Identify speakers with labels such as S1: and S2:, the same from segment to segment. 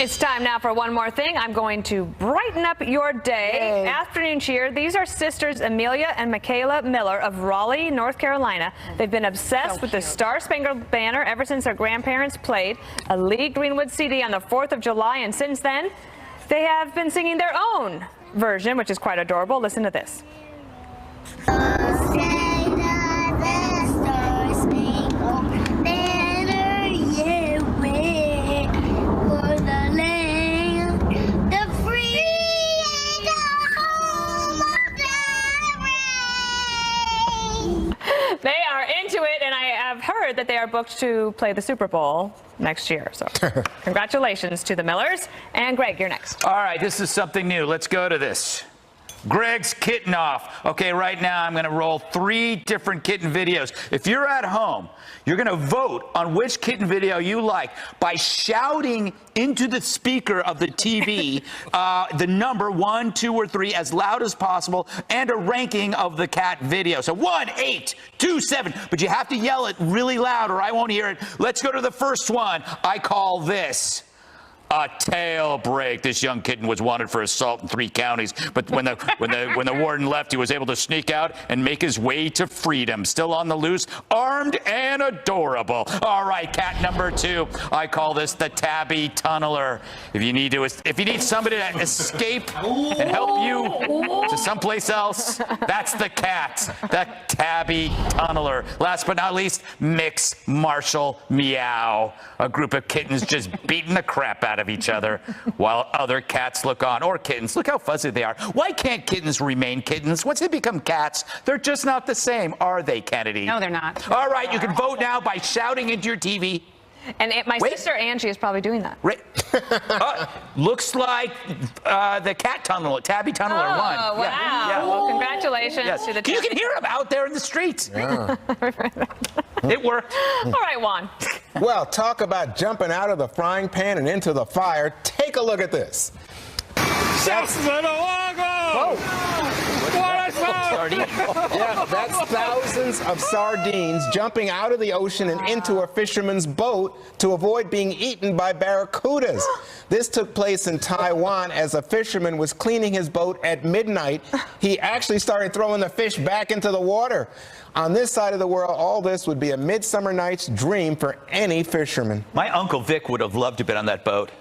S1: It's time now for one more thing. I'm going to brighten up your day. Yay. Afternoon cheer. These are sisters Amelia and Michaela Miller of Raleigh, North Carolina. They've been obsessed with the Star-Spangled Banner ever since their grandparents played a Lee Greenwood CD on the 4th of July, and since then, they have been singing their own version, which is quite adorable. Listen to this. They are into it, and I have heard that they are booked to play the Super Bowl next year. So congratulations to the Millers. And Greg, you're next.
S2: All right, this is something new. Let's go to this. Greg's Kitten Off. Okay, right now I'm going to roll 3 different kitten videos. If you're at home, you're going to vote on which kitten video you like by shouting into the speaker of the TV the number 1, 2, or 3 as loud as possible and a ranking of the cat video. So 1, 8, 2, 7. But you have to yell it really loud or I won't hear it. Let's go to the first one. I call this a tail break. This young kitten was wanted for assault in 3 counties, but when the warden left, he was able to sneak out and make his way to freedom. Still on the loose, armed and adorable. All right, cat number 2. I call this the Tabby Tunneler. If you need somebody to escape and help you to someplace else, that's the cat, the Tabby Tunneler. Last but not least, Mix Marshall Meow. A group of kittens just beating the crap out of each other while other cats look on, or kittens. Look how fuzzy they are. Why can't kittens remain kittens? Once they become cats, they're just not the same, are they, Kennedy?
S3: No, they're not.
S2: All right, you can vote now by shouting into your TV.
S1: And my sister Angie is probably doing that.
S2: Looks like the cat tunneler, Tabby Tunneler won.
S1: Oh, wow. Yeah. Well, congratulations to the team.
S2: You can hear them out there in the streets. Yeah. It worked.
S1: All right, Juan.
S4: Well, talk about jumping out of the frying pan and into the fire. Take a look at this. Yeah, that's thousands of sardines jumping out of the ocean and into a fisherman's boat to avoid being eaten by barracudas. This took place in Taiwan as a fisherman was cleaning his boat at midnight. He actually started throwing the fish back into the water. On this side of the world, all this would be a Midsummer Night's Dream for any fisherman.
S5: My Uncle Vic would have loved to have been on that boat.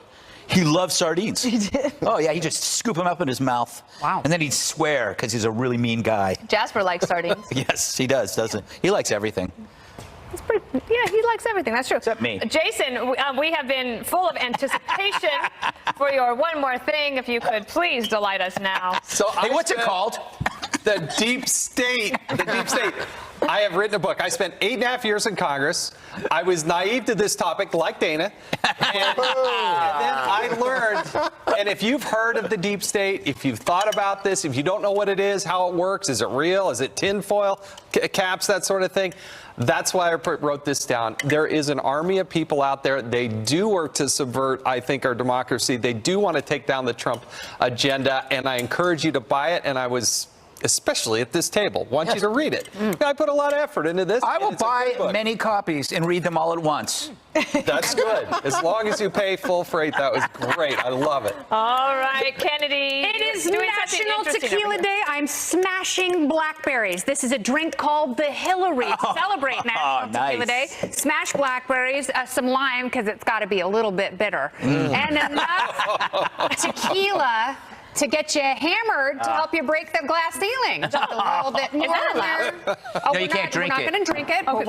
S5: He loves sardines.
S1: He did?
S5: Oh, yeah, he'd just scoop them up in his mouth.
S1: Wow.
S5: And then he'd swear because he's a really mean guy.
S1: Jasper likes sardines.
S5: Yes, he does, doesn't he? He likes everything.
S1: Yeah, he likes everything. That's true.
S5: Except me.
S1: Jason, we have been full of anticipation for your one more thing. If you could please delight us now.
S6: So
S2: hey, what's it called?
S6: The Deep State. The Deep State. I have written a book. I spent 8.5 years in Congress. I was naive to this topic, like Dana. And then I learned, and if you've heard of the Deep State, if you've thought about this, if you don't know what it is, how it works, is it real, is it tinfoil caps, that sort of thing, that's why I wrote this down. There is an army of people out there. They do work to subvert, I think, our democracy. They do want to take down the Trump agenda, and I encourage you to buy it, and I was especially at this table. Want you to read it. I put a lot of effort into this.
S2: I will buy many copies and read them all at once.
S6: That's good. As long as you pay full freight, that was great. I love it.
S1: All right, Kennedy.
S3: It is National Tequila Day. I'm smashing blackberries. This is a drink called the Hillary. Celebrate National Tequila Day. Smash blackberries, some lime, because it's got to be a little bit bitter. And enough tequila to get you hammered to help you break the glass ceiling. Just a little bit more.
S1: Is that allowed?
S3: Oh,
S2: No, you can't drink
S3: it. We're not going to drink it. But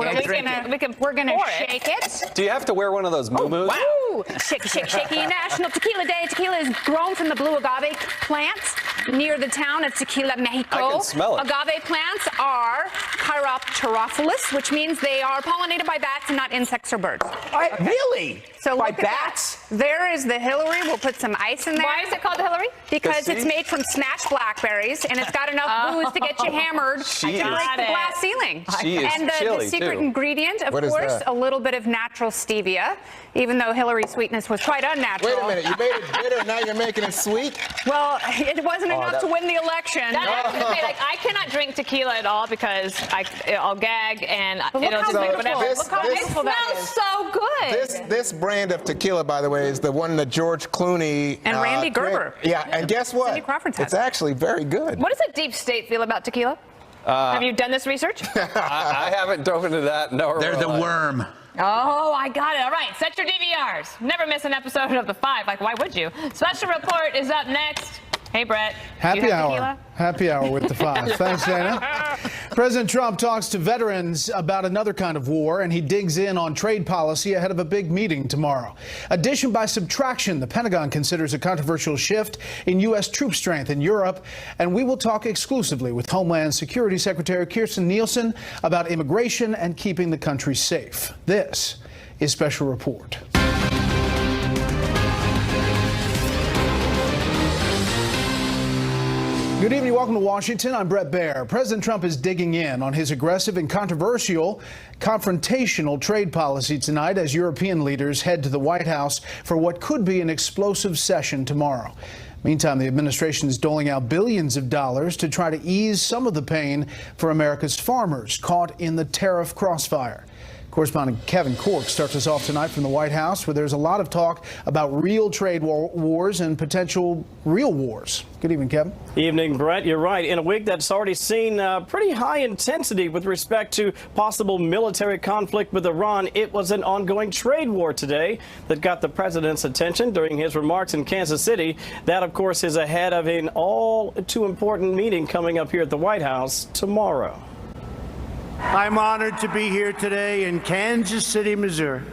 S3: we're going to shake it.
S6: Do you have to wear one of those moo-moos?
S3: Wow. Shaky, shaky, shaky. National Tequila Day. Tequila is grown from the blue agave plants near the town of Tequila, Mexico.
S6: I can smell it.
S3: Agave plants are Chiropterophilus, which means they are pollinated by bats and not insects or birds.
S2: Really?
S3: So
S2: by
S3: look at
S2: bats?
S3: that. There is the Hillary. We'll put some ice in there.
S1: Why is it called the Hillary?
S3: Because it's made from smashed blackberries, and it's got enough booze to get you hammered to break the glass ceiling.
S6: And
S3: the secret ingredient, of course, a little bit of natural stevia, even though Hillary's sweetness was quite unnatural.
S4: Wait a minute, you made it bitter, now you're making it sweet?
S3: Well, it wasn't enough to win the election.
S1: I cannot drink tequila at all because I'll gag and it'll just make whatever.
S3: Look how beautiful that is.
S1: It smells so good.
S4: This brand of tequila, by the way, Airways, the one that George Clooney
S1: And Randy Gerber.
S4: Yeah, and guess what?
S1: Cindy Crawford's had
S4: It's
S1: it.
S4: actually very good.
S1: What does a deep state feel about tequila? Have you done this research?
S6: I haven't dove into that. No,
S2: They're the worm.
S1: Oh, I got it. All right, set your DVRs. Never miss an episode of The Five. Like, why would you? Special Report is up next. Hey, Brett.
S7: Happy
S1: you have
S7: hour.
S1: tequila?
S7: Happy hour with the Five. Thanks, Dana. President Trump talks to veterans about another kind of war, and he digs in on trade policy ahead of a big meeting tomorrow. Addition by subtraction, the Pentagon considers a controversial shift in U.S. troop strength in Europe, and we will talk exclusively with Homeland Security Secretary Kirstjen Nielsen about immigration and keeping the country safe. This is Special Report. Good evening. Welcome to Washington. I'm Brett Baer. President Trump is digging in on his aggressive and controversial confrontational trade policy tonight as European leaders head to the White House for what could be an explosive session tomorrow. Meantime, the administration is doling out billions of dollars to try to ease some of the pain for America's farmers caught in the tariff crossfire. Correspondent Kevin Corke starts us off tonight from the White House, where there's a lot of talk about real trade wars and potential real wars. Good evening, Kevin.
S8: Evening, Brett. You're right. In a week that's already seen pretty high intensity with respect to possible military conflict with Iran, it was an ongoing trade war today that got the president's attention during his remarks in Kansas City. That, of course, is ahead of an all too important meeting coming up here at the White House tomorrow.
S9: I'm honored to be here today in Kansas City, Missouri,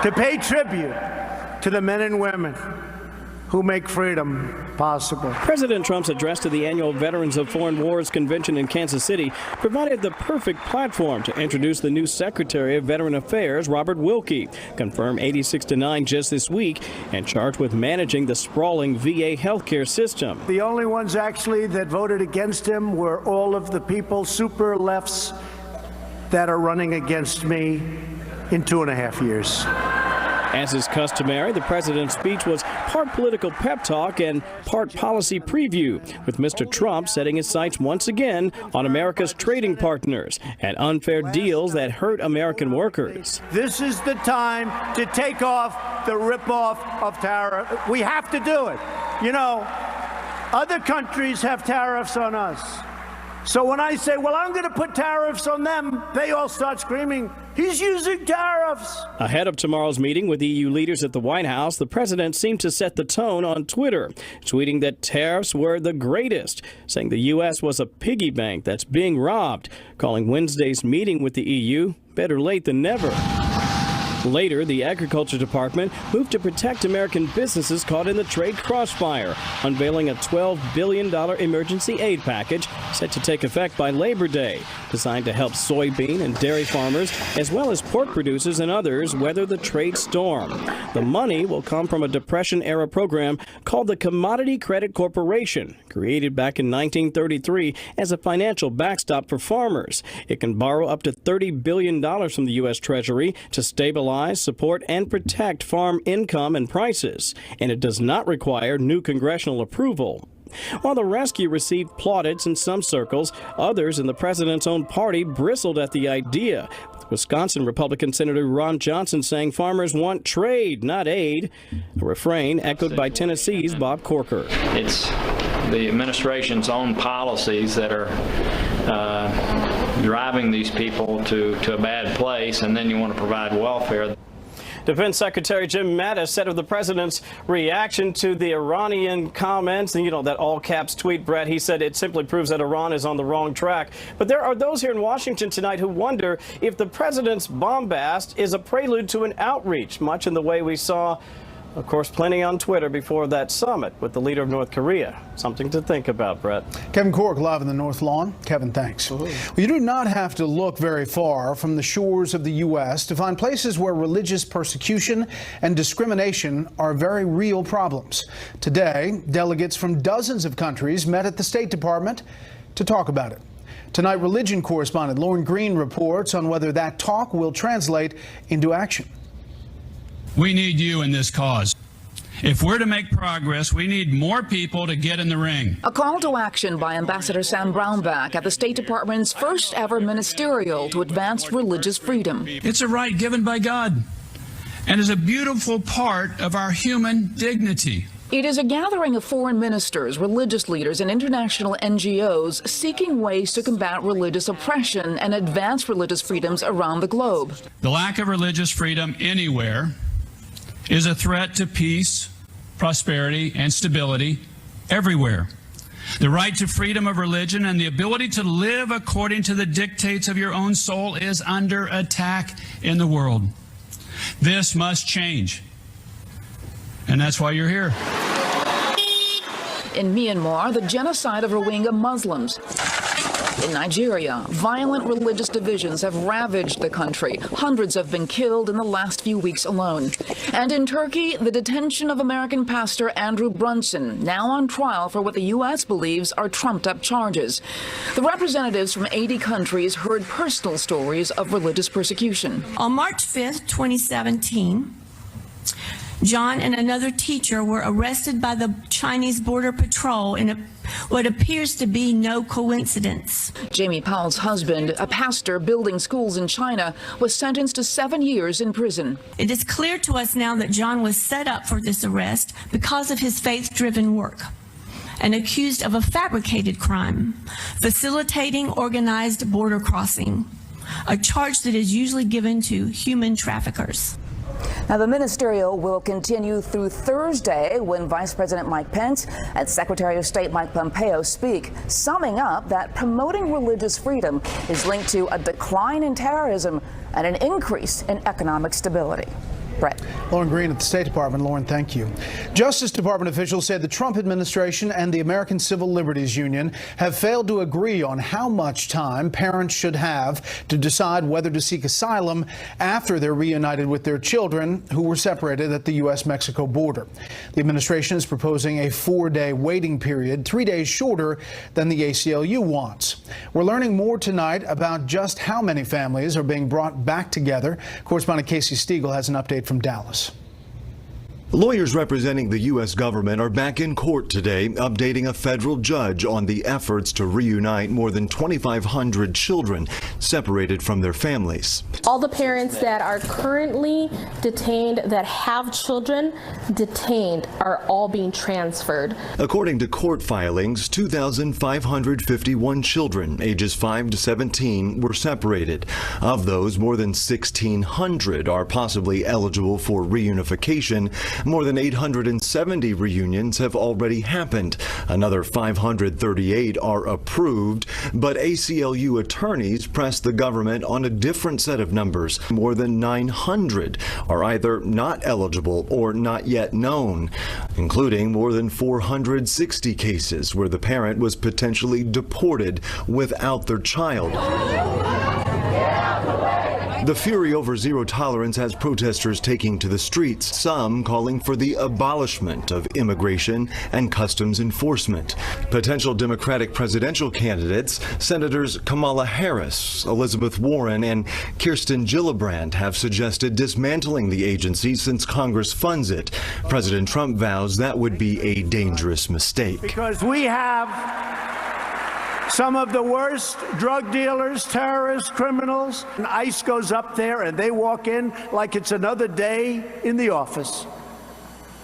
S9: to pay tribute to the men and women who make freedom possible.
S8: President Trump's address to the annual Veterans of Foreign Wars convention in Kansas City provided the perfect platform to introduce the new Secretary of Veteran Affairs, Robert Wilkie, confirmed 86-9 just this week and charged with managing the sprawling VA healthcare system.
S9: The only ones actually that voted against him were all of the people, super lefts, that are running against me in 2.5 years.
S8: As is customary, the president's speech was part political pep talk and part policy preview, with Mr. Trump setting his sights once again on America's trading partners and unfair deals that hurt American workers.
S9: This is the time to take off the ripoff of tariff. We have to do it. You know, other countries have tariffs on us. So when I say, well, I'm going to put tariffs on them, they all start screaming, he's using tariffs.
S8: Ahead of tomorrow's meeting with EU leaders at the White House, the president seemed to set the tone on Twitter, tweeting that tariffs were the greatest, saying the U.S. was a piggy bank that's being robbed, calling Wednesday's meeting with the EU better late than never. Later, the Agriculture Department moved to protect American businesses caught in the trade crossfire, unveiling a $12 billion emergency aid package set to take effect by Labor Day, designed to help soybean and dairy farmers, as well as pork producers and others, weather the trade storm. The money will come from a Depression-era program called the Commodity Credit Corporation, created back in 1933 as a financial backstop for farmers. It can borrow up to $30 billion from the U.S. Treasury to stabilize, support, and protect farm income and prices, and it does not require new congressional approval. While the rescue received plaudits in some circles, others in the president's own party bristled at the idea. Wisconsin Republican Senator Ron Johnson saying farmers want trade, not aid, a refrain echoed by Tennessee's Bob Corker.
S10: It's the administration's own policies that are driving these people to a bad place, and then you want to provide welfare.
S8: Defense Secretary Jim Mattis said of the president's reaction to the Iranian comments, and you know, that all caps tweet, Brett, he said it simply proves that Iran is on the wrong track. But there are those here in Washington tonight who wonder if the president's bombast is a prelude to an outreach, much in the way we saw, of course, plenty on Twitter before that summit with the leader of North Korea. Something to think about, Brett.
S7: Kevin Corke live in the North Lawn. Kevin, thanks. Well, you do not have to look very far from the shores of the U.S. to find places where religious persecution and discrimination are very real problems. Today, delegates from dozens of countries met at the State Department to talk about it. Tonight, religion correspondent Lauren Green reports on whether that talk will translate into action.
S11: We need you in this cause. If we're to make progress, we need more people to get in the ring.
S12: A call to action by Ambassador Sam Brownback at the State Department's first ever ministerial to advance religious freedom.
S11: It's a right given by God. and is a beautiful part of our human dignity.
S12: It is a gathering of foreign ministers, religious leaders, and international NGOs seeking ways to combat religious oppression and advance religious freedoms around the globe.
S11: The lack of religious freedom anywhere is a threat to peace, prosperity, and stability everywhere. The right to freedom of religion and the ability to live according to the dictates of your own soul is under attack in the world. This must change. And that's why you're here.
S12: In Myanmar, the genocide of Rohingya Muslims. In Nigeria, violent religious divisions have ravaged the country. Hundreds have been killed in the last few weeks alone. And in Turkey, the detention of American pastor Andrew Brunson, now on trial for what the U.S. believes are trumped-up charges. The representatives from 80 countries heard personal stories of religious persecution.
S13: On March 5th, 2017, John and another teacher were arrested by the Chinese Border Patrol in what appears to be no coincidence.
S12: Jamie Powell's husband, a pastor building schools in China, was sentenced to 7 years in prison.
S13: It is clear to us now that John was set up for this arrest because of his faith-driven work and accused of a fabricated crime, facilitating organized border crossing, a charge that is usually given to human traffickers.
S12: Now, the ministerial will continue through Thursday when Vice President Mike Pence and Secretary of State Mike Pompeo speak, summing up that promoting religious freedom is linked to a decline in terrorism and an increase in economic stability. Brett.
S7: Lauren Green at the State Department. Lauren, thank you. Justice Department officials said the Trump administration and the American Civil Liberties Union have failed to agree on how much time parents should have to decide whether to seek asylum after they're reunited with their children who were separated at the U.S.-Mexico border. The administration is proposing a 4-day waiting period, 3 days shorter than the ACLU wants. We're learning more tonight about just how many families are being brought back together. Correspondent Casey Stiegel has an update from Dallas.
S14: Lawyers representing the U.S. government are back in court today, updating a federal judge on the efforts to reunite more than 2,500 children separated from their families.
S15: All the parents that are currently detained that have children detained are all being transferred.
S14: According to court filings, 2,551 children ages 5 to 17 were separated. Of those, more than 1,600 are possibly eligible for reunification. More than 870 reunions have already happened. Another 538 are approved, but ACLU attorneys pressed the government on a different set of numbers. More than 900 are either not eligible or not yet known, including more than 460 cases where the parent was potentially deported without their child. The fury over zero tolerance has protesters taking to the streets, some calling for the abolishment of immigration and customs enforcement. Potential Democratic presidential candidates, Senators Kamala Harris, Elizabeth Warren, and Kirsten Gillibrand have suggested dismantling the agency since Congress funds it. President Trump vows that would be a dangerous mistake.
S9: Because we have some of the worst drug dealers, terrorists, criminals. And ICE goes up there and they walk in like it's another day in the office.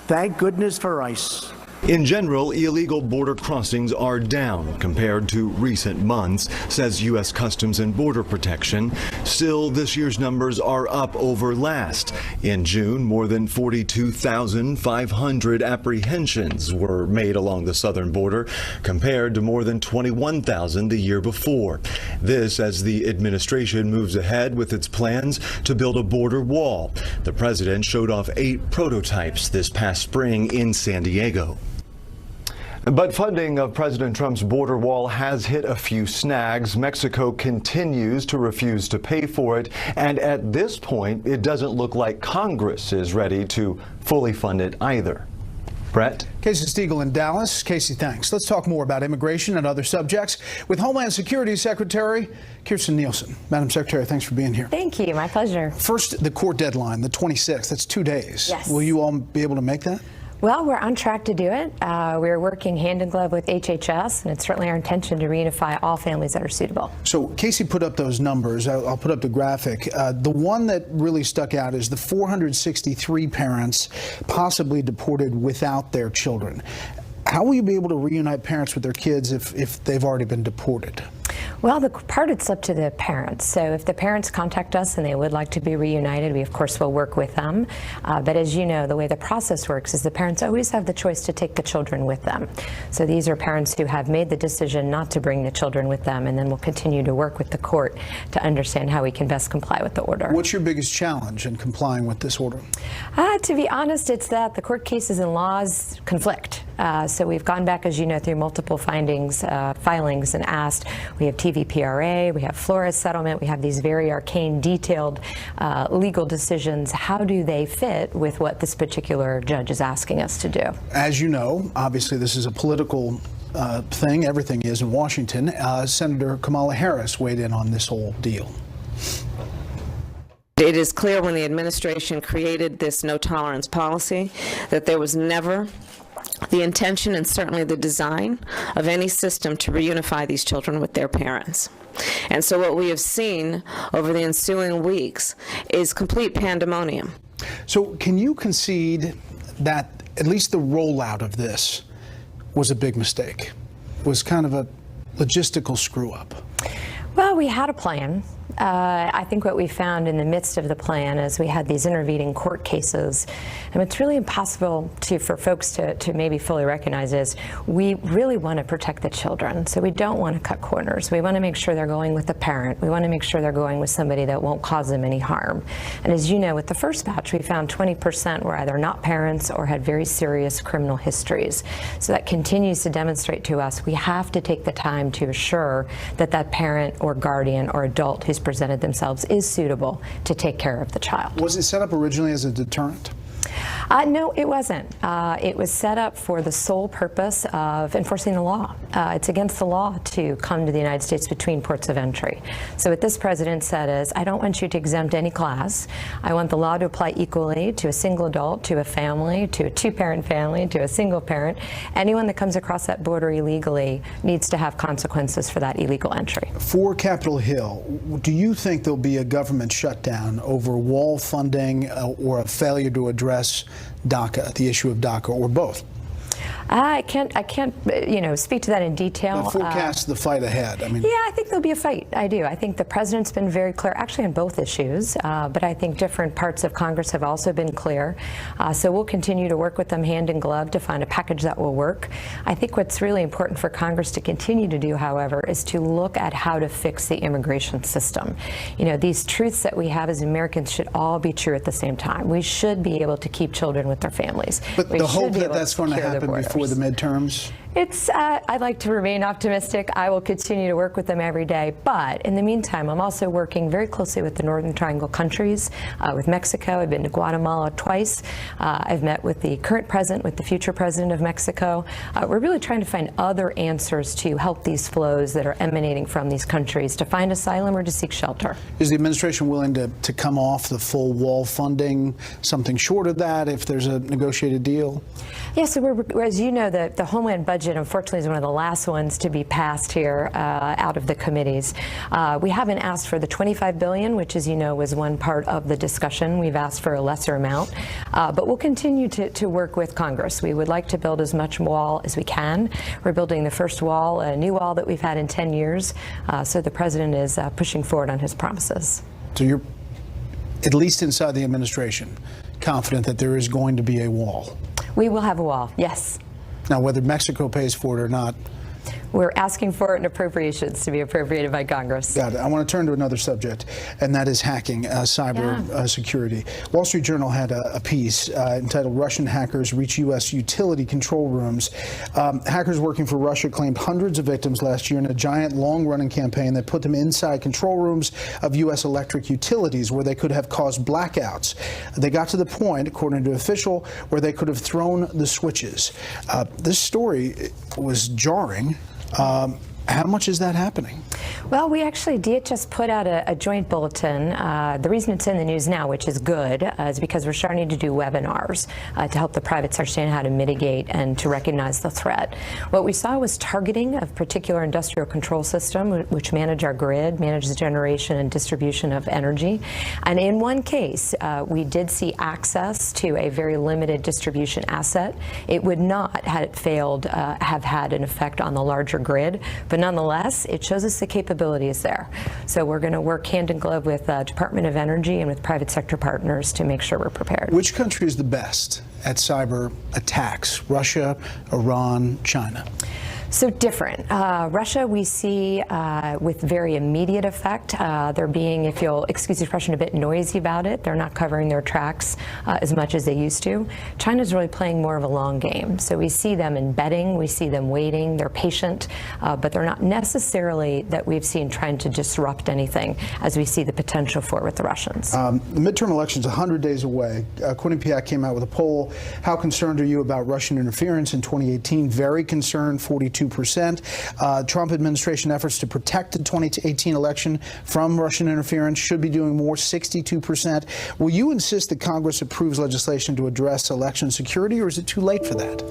S9: Thank goodness for ICE.
S14: In general, illegal border crossings are down compared to recent months, says U.S. Customs and Border Protection. Still, this year's numbers are up over last. In June, more than 42,500 apprehensions were made along the southern border, compared to more than 21,000 the year before. This as the administration moves ahead with its plans to build a border wall. The president showed off 8 prototypes this past spring in San Diego. But funding of President Trump's border wall has hit a few snags. Mexico continues to refuse to pay for it, and at this point, it doesn't look like Congress is ready to fully fund it either. Brett?
S7: Casey Stiegel in Dallas. Casey, thanks. Let's talk more about immigration and other subjects with Homeland Security Secretary Kirstjen Nielsen. Madam Secretary, thanks for being here.
S16: Thank you. My pleasure.
S7: First, the court deadline, the 26th. That's 2 days.
S16: Yes.
S7: Will you all be able to make that?
S16: Well, we're on track to do it. We're working hand in glove with HHS, and it's certainly our intention to reunify all families that are suitable.
S7: So Casey put up those numbers. I'll put up the graphic. The one that really stuck out is the 463 parents possibly deported without their children. How will you be able to reunite parents with their kids if they've already been deported?
S16: Well, the part it's up to the parents. So if the parents contact us and they would like to be reunited, we of course will work with them. But as you know, the way the process works is the parents always have the choice to take the children with them. So these are parents who have made the decision not to bring the children with them, and then we'll continue to work with the court to understand how we can best comply with the order.
S7: What's your biggest challenge in complying with this order?
S16: To be honest, it's that the court cases and laws conflict. So we've gone back, as you know, through multiple filings and asked. We have TVPRA, we have Flores settlement, we have these very arcane, detailed legal decisions. How do they fit with what this particular judge is asking us to do?
S7: As you know, obviously this is a political thing. Everything is in Washington. Senator Kamala Harris weighed in on this whole deal.
S17: It is clear when the administration created this no-tolerance policy that there was never the intention and certainly the design of any system to reunify these children with their parents. And so what we have seen over the ensuing weeks is complete pandemonium.
S7: So can you concede that at least the rollout of this was a big mistake, was kind of a logistical screw-up?
S16: Well, we had a plan. I think what we found in the midst of the plan is we had these intervening court cases, and it's really impossible for folks to maybe fully recognize is we really want to protect the children, so we don't want to cut corners. We want to make sure they're going with a parent. We want to make sure they're going with somebody that won't cause them any harm. And as you know, with the first batch, we found 20% were either not parents or had very serious criminal histories. So that continues to demonstrate to us we have to take the time to assure that that parent or guardian or adult who's presented themselves is suitable to take care of the child.
S7: Was it set up originally as a deterrent?
S16: No, it wasn't. It was set up for the sole purpose of enforcing the law. It's against the law to come to the United States between ports of entry. So what this president said is, I don't want you to exempt any class. I want the law to apply equally to a single adult, to a family, to a two-parent family, to a single parent. Anyone that comes across that border illegally needs to have consequences for that illegal entry.
S7: For Capitol Hill, do you think there'll be a government shutdown over wall funding or a failure to address DACA, the issue of DACA, or both?
S16: I can't, speak to that in detail.
S7: Forecast the fight ahead.
S16: Yeah, I think there'll be a fight. I do. I think the president's been very clear, actually on both issues, but I think different parts of Congress have also been clear. So we'll continue to work with them hand in glove to find a package that will work. I think what's really important for Congress to continue to do, however, is to look at how to fix the immigration system. These truths that we have as Americans should all be true at the same time. We should be able to keep children with their families.
S7: But the hope that that's going to happen before the midterms?
S16: I'd like to remain optimistic. I will continue to work with them every day. But in the meantime, I'm also working very closely with the Northern Triangle countries, with Mexico. I've been to Guatemala twice. I've met with the current president, with the future president of Mexico. We're really trying to find other answers to help these flows that are emanating from these countries to find asylum or to seek shelter.
S7: Is the administration willing to come off the full wall funding, something short of that, if there's a negotiated deal?
S16: Yeah, so as you know, the Homeland budget, unfortunately, is one of the last ones to be passed here out of the committees. We haven't asked for the $25 billion, which, as you know, was one part of the discussion. We've asked for a lesser amount, but we'll continue to work with Congress. We would like to build as much wall as we can. We're building the first wall, a new wall that we've had in 10 years. So the president is pushing forward on his promises.
S7: So you're, at least inside the administration, confident that there is going to be a wall?
S16: We will have a wall, yes.
S7: Now, whether Mexico pays for it or not,
S16: we're asking for it in appropriations to be appropriated by Congress.
S7: Got it. I want to turn to another subject, and that is hacking, cyber security. Wall Street Journal had a piece entitled "Russian Hackers Reach U.S. Utility Control Rooms." Hackers working for Russia claimed hundreds of victims last year in a giant, long-running campaign that put them inside control rooms of U.S. electric utilities where they could have caused blackouts. They got to the point, according to an official, where they could have thrown the switches. This story was jarring. How much is that happening?
S16: Well, DHS put out a joint bulletin. The reason it's in the news now, which is good, is because we're starting to do webinars to help the private sector understand how to mitigate and to recognize the threat. What we saw was targeting of particular industrial control system, which manage our grid, manage the generation and distribution of energy. And in one case, we did see access to a very limited distribution asset. It would not, had it failed, have had an effect on the larger grid, but nonetheless, it shows us the capabilities there. So we're going to work hand in glove with Department of Energy and with private sector partners to make sure we're prepared.
S7: Which country is the best at cyber attacks? Russia, Iran, China?
S16: So different. Russia, we see with very immediate effect. They're being, if you'll excuse the expression, a bit noisy about it. They're not covering their tracks as much as they used to. China's really playing more of a long game. So we see them embedding, we see them waiting, they're patient, but they're not necessarily that we've seen trying to disrupt anything as we see the potential for with the Russians.
S7: The midterm election's 100 days away. Quinnipiac came out with a poll. How concerned are you about Russian interference in 2018? Very concerned, 42%. Trump administration efforts to protect the 2018 election from Russian interference should be doing more, 62%. Will you insist that Congress approves legislation to address election security, or is it too late for that?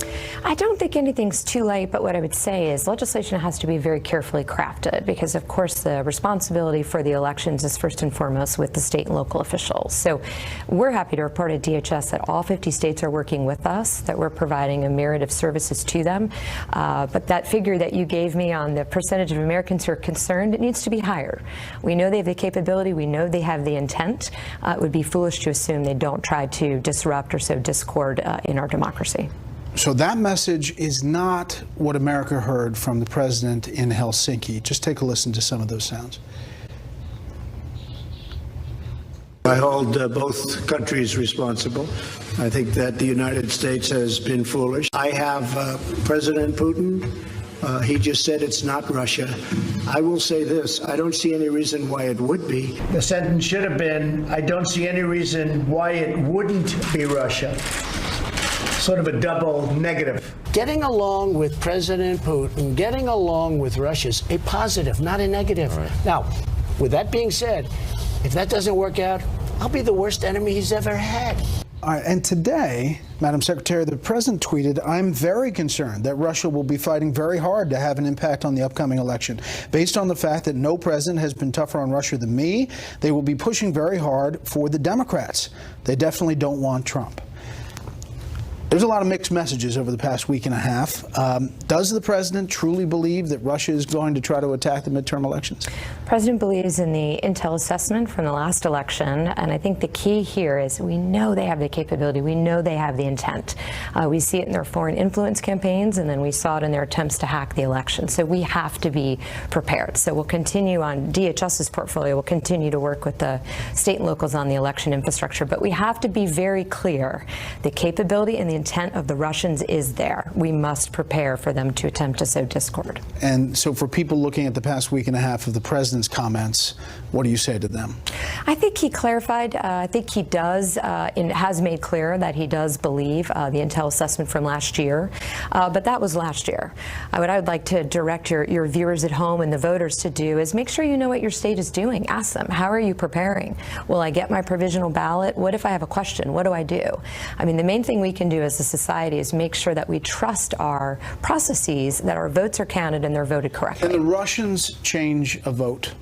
S16: I don't think anything's too late, but what I would say is legislation has to be very carefully crafted because, of course, the responsibility for the elections is first and foremost with the state and local officials. So we're happy to report at DHS that all 50 states are working with us, that we're providing a myriad of services to them, but that figure that you gave me on the percentage of Americans who are concerned, it needs to be higher. We know they have the capability. We know they have the intent. It would be foolish to assume they don't try to disrupt or sow discord in our democracy.
S7: So that message is not what America heard from the president in Helsinki. Just take a listen to some of those sounds.
S18: I hold both countries responsible. I think that the United States has been foolish. I have President Putin. He just said it's not Russia. I will say this. I don't see any reason why it would be.
S9: The sentence should have been, I don't see any reason why it wouldn't be Russia. Sort of a double negative.
S19: Getting along with President Putin, getting along with Russia is a positive, not a negative. Right. Now, with that being said, if that doesn't work out, I'll be the worst enemy he's ever had.
S7: All right, and today, Madam Secretary, the president tweeted, I'm very concerned that Russia will be fighting very hard to have an impact on the upcoming election. Based on the fact that no president has been tougher on Russia than me, they will be pushing very hard for the Democrats. They definitely don't want Trump. There's a lot of mixed messages over the past week and a half. Does the president truly believe that Russia is going to try to attack the midterm elections?
S16: The president believes in the intel assessment from the last election, and I think the key here is we know they have the capability, we know they have the intent. We see it in their foreign influence campaigns, and then we saw it in their attempts to hack the election. So we have to be prepared. So we'll continue on DHS's portfolio, we'll continue to work with the state and locals on the election infrastructure, but we have to be very clear. The capability and the intent of the Russians is there. We must prepare for them to attempt to sow discord.
S7: And so for people looking at the past week and a half of the president's comments, what do you say to them?
S16: I think he clarified, I think he does, has made clear that he does believe the intel assessment from last year, but that was last year. What I would like to direct your viewers at home and the voters to do is make sure you know what your state is doing. Ask them, how are you preparing? Will I get my provisional ballot? What if I have a question? What do I do? I mean, the main thing we can do as a society is make sure that we trust our processes, that our votes are counted and they're voted correctly.
S7: Can the Russians change a vote?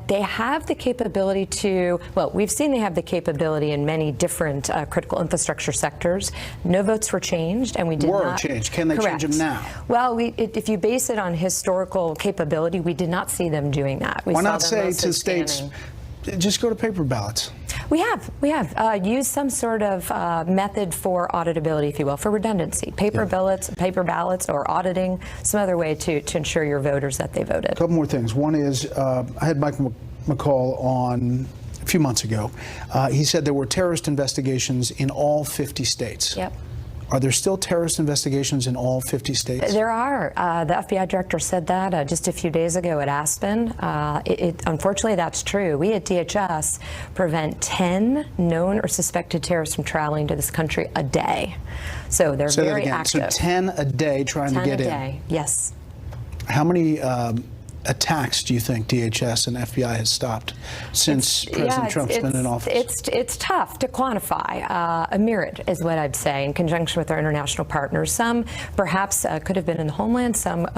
S16: They have the capability to, well, we've seen they have the capability in many different critical infrastructure sectors. No votes were changed, and we did not.
S7: Changed. Can they change them now?
S16: Well, if you base it on historical capability, we did not see them doing that.
S7: Why not say to states, just go to paper ballots?
S16: We have used some sort of method for auditability, if you will, for redundancy. Paper ballots, or auditing, some other way to ensure your voters that they voted.
S7: A couple more things. One is, I had Mike McCall on a few months ago. He said there were terrorist investigations in all 50 states.
S16: Yep.
S7: Are there still terrorist investigations in all 50 states?
S16: There are. The FBI director said that just a few days ago at Aspen. Unfortunately, that's true. We at DHS prevent 10 known or suspected terrorists from traveling to this country a day. So they're very active.
S7: So 10 a day trying to get in.
S16: 10 a day, yes.
S7: How many attacks do you think DHS and FBI has stopped since President Trump's been in office?
S16: It's tough to quantify. A myriad is what I'd say, in conjunction with our international partners. Some perhaps could have been in the homeland. Some,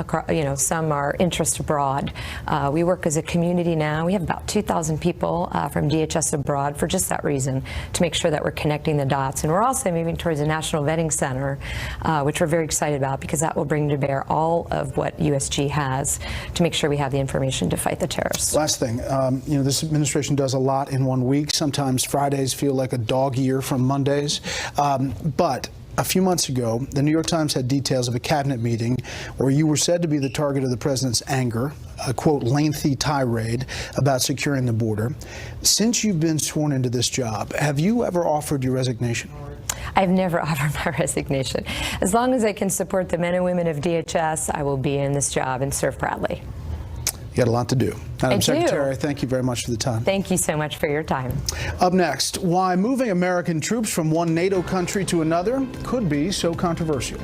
S16: some are interest abroad. We work as a community now. We have about 2,000 people from DHS abroad for just that reason, to make sure that we're connecting the dots. And we're also moving towards a national vetting center, which we're very excited about, because that will bring to bear all of what USG has to make sure we have the information to fight the terrorists.
S7: Last thing, this administration does a lot in 1 week. Sometimes Fridays feel like a dog year from Mondays. But a few months ago, the New York Times had details of a cabinet meeting where you were said to be the target of the president's anger, a quote, lengthy tirade about securing the border. Since you've been sworn into this job, have you ever offered your resignation?
S16: I've never offered my resignation. As long as I can support the men and women of DHS, I will be in this job and serve proudly.
S7: You got a lot to do. Madam Secretary, thank you very much for the time.
S16: Thank you so much for your time.
S7: Up next, why moving American troops from one NATO country to another could be so controversial.